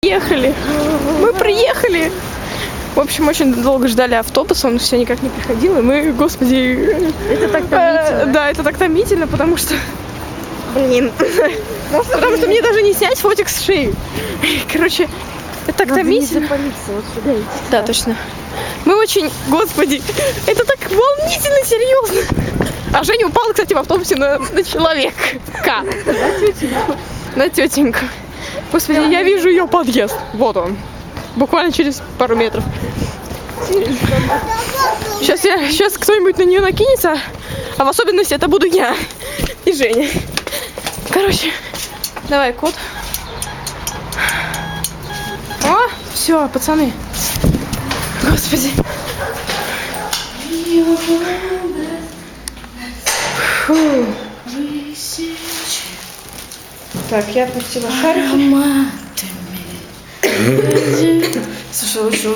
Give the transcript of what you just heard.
Приехали. Мы приехали. В общем, очень долго ждали автобуса, он все никак не приходил, и мы, господи... Это так томительно. Да, это так томительно, потому что... Блин. Потому что мне даже не снять фотик с шеи. Короче, это так томительно. Не запалиться, вот сюда идти. Да, точно. Мы очень... Господи, это так волнительно, серьезно. А Женя упала, кстати, в автобусе на человека. На тетеньку. На тетеньку. Господи, я вижу ее подъезд. Вот он. Буквально через пару метров. Сейчас кто-нибудь на нее накинется, а в особенности это буду я и Женя. Короче, давай, кот. О, все, пацаны. Господи. Фу. Так, я отпустила шарик. Слушай, лучше